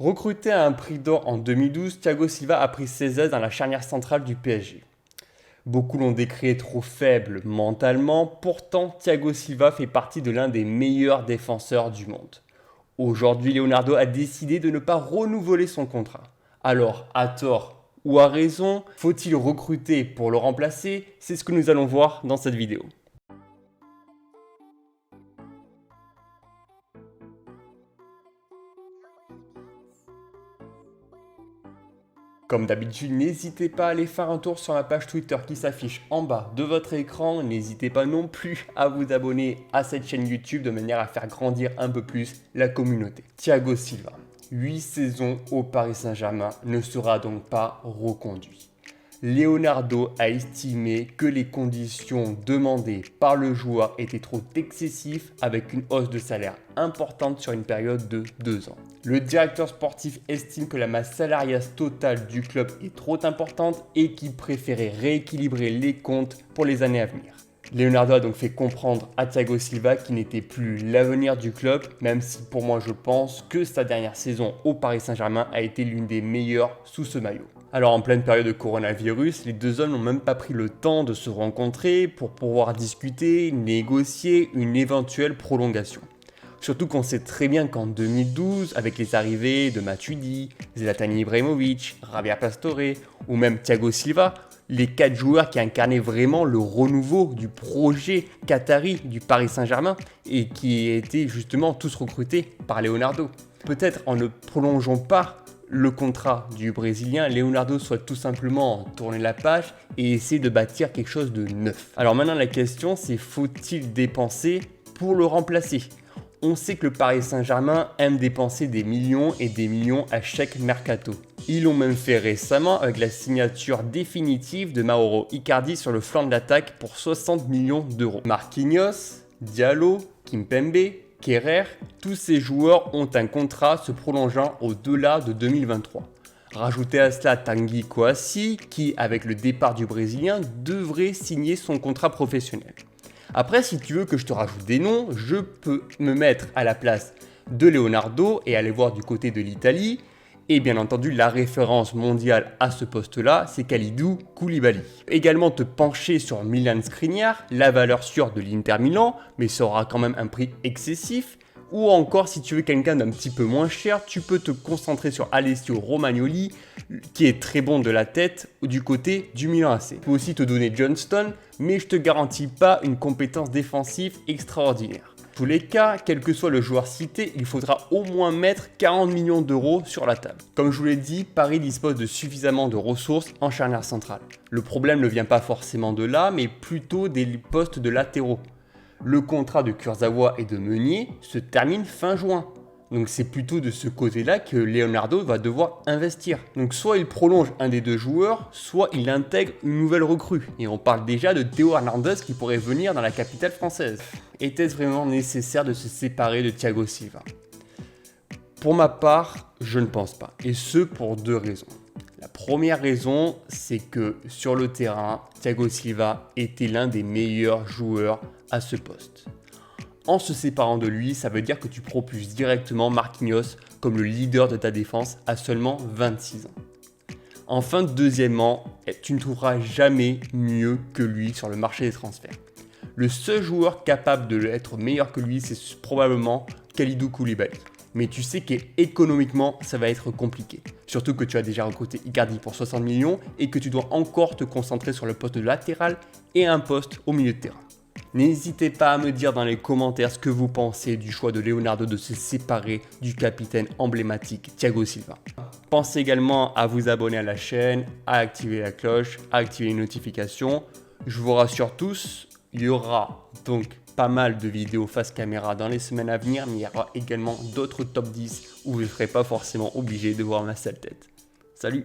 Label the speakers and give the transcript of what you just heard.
Speaker 1: Recruté à un prix d'or en 2012, Thiago Silva a pris ses aises dans la charnière centrale du PSG. Beaucoup l'ont décrit trop faible mentalement, pourtant Thiago Silva fait partie de l'un des meilleurs défenseurs du monde. Aujourd'hui, Leonardo a décidé de ne pas renouveler son contrat. Alors, à tort ou à raison, faut-il recruter pour le remplacer? C'est ce que nous allons voir dans cette vidéo. Comme d'habitude, n'hésitez pas à aller faire un tour sur la page Twitter qui s'affiche en bas de votre écran. N'hésitez pas non plus à vous abonner à cette chaîne YouTube de manière à faire grandir un peu plus la communauté. Thiago Silva, 8 saisons au Paris Saint-Germain, ne sera donc pas reconduit. Leonardo a estimé que les conditions demandées par le joueur étaient trop excessives avec une hausse de salaire importante sur une période de 2 ans. Le directeur sportif estime que la masse salariale totale du club est trop importante et qu'il préférait rééquilibrer les comptes pour les années à venir. Leonardo a donc fait comprendre à Thiago Silva qu'il n'était plus l'avenir du club, même si pour moi je pense que sa dernière saison au Paris Saint-Germain a été l'une des meilleures sous ce maillot. Alors en pleine période de coronavirus, les deux hommes n'ont même pas pris le temps de se rencontrer pour pouvoir discuter, négocier une éventuelle prolongation. Surtout qu'on sait très bien qu'en 2012, avec les arrivées de Matuidi, Zlatan Ibrahimovic, Javier Pastore ou même Thiago Silva, les 4 joueurs qui incarnaient vraiment le renouveau du projet qatari du Paris Saint-Germain et qui étaient justement tous recrutés par Leonardo. Peut-être en ne prolongeant pas le contrat du Brésilien, Leonardo souhaite tout simplement tourner la page et essayer de bâtir quelque chose de neuf. Alors maintenant la question c'est, faut-il dépenser pour le remplacer? On sait que le Paris Saint-Germain aime dépenser des millions et des millions à chaque mercato. Ils l'ont même fait récemment avec la signature définitive de Mauro Icardi sur le flanc de l'attaque pour 60 millions d'euros. Marquinhos, Diallo, Kimpembe, Kerrer, tous ces joueurs ont un contrat se prolongeant au-delà de 2023. Rajoutez à cela Tanguy Kouassi qui, avec le départ du Brésilien, devrait signer son contrat professionnel. Après, si tu veux que je te rajoute des noms, je peux me mettre à la place de Leonardo et aller voir du côté de l'Italie. Et bien entendu, la référence mondiale à ce poste-là, c'est Kalidou Koulibaly. Également te pencher sur Milan Skriniar, la valeur sûre de l'Inter Milan, mais ça aura quand même un prix excessif. Ou encore, si tu veux quelqu'un d'un petit peu moins cher, tu peux te concentrer sur Alessio Romagnoli, qui est très bon de la tête du côté du Milan AC. Je peux aussi te donner Johnston, mais je te garantis pas une compétence défensive extraordinaire. Dans tous les cas, quel que soit le joueur cité, il faudra au moins mettre 40 millions d'euros sur la table. Comme je vous l'ai dit, Paris dispose de suffisamment de ressources en charnière centrale. Le problème ne vient pas forcément de là, mais plutôt des postes de latéraux. Le contrat de Kurzawa et de Meunier se termine fin juin. Donc c'est plutôt de ce côté-là que Leonardo va devoir investir. Donc soit il prolonge un des deux joueurs, soit il intègre une nouvelle recrue. Et on parle déjà de Théo Hernandez qui pourrait venir dans la capitale française. Était-ce vraiment nécessaire de se séparer de Thiago Silva? Pour ma part, je ne pense pas. Et ce pour 2 raisons. La première raison, c'est que sur le terrain, Thiago Silva était l'un des meilleurs joueurs à ce poste. En se séparant de lui, ça veut dire que tu propulses directement Marquinhos comme le leader de ta défense à seulement 26 ans. Enfin, deuxièmement, tu ne trouveras jamais mieux que lui sur le marché des transferts. Le seul joueur capable de être meilleur que lui, c'est probablement Kalidou Koulibaly. Mais tu sais qu'économiquement, ça va être compliqué. Surtout que tu as déjà recruté Icardi pour 60 millions et que tu dois encore te concentrer sur le poste de latéral et un poste au milieu de terrain. N'hésitez pas à me dire dans les commentaires ce que vous pensez du choix de Leonardo de se séparer du capitaine emblématique Thiago Silva. Pensez également à vous abonner à la chaîne, à activer la cloche, à activer les notifications. Je vous rassure tous, il y aura donc pas mal de vidéos face caméra dans les semaines à venir, mais il y aura également d'autres top 10 où vous ne serez pas forcément obligé de voir ma sale tête. Salut!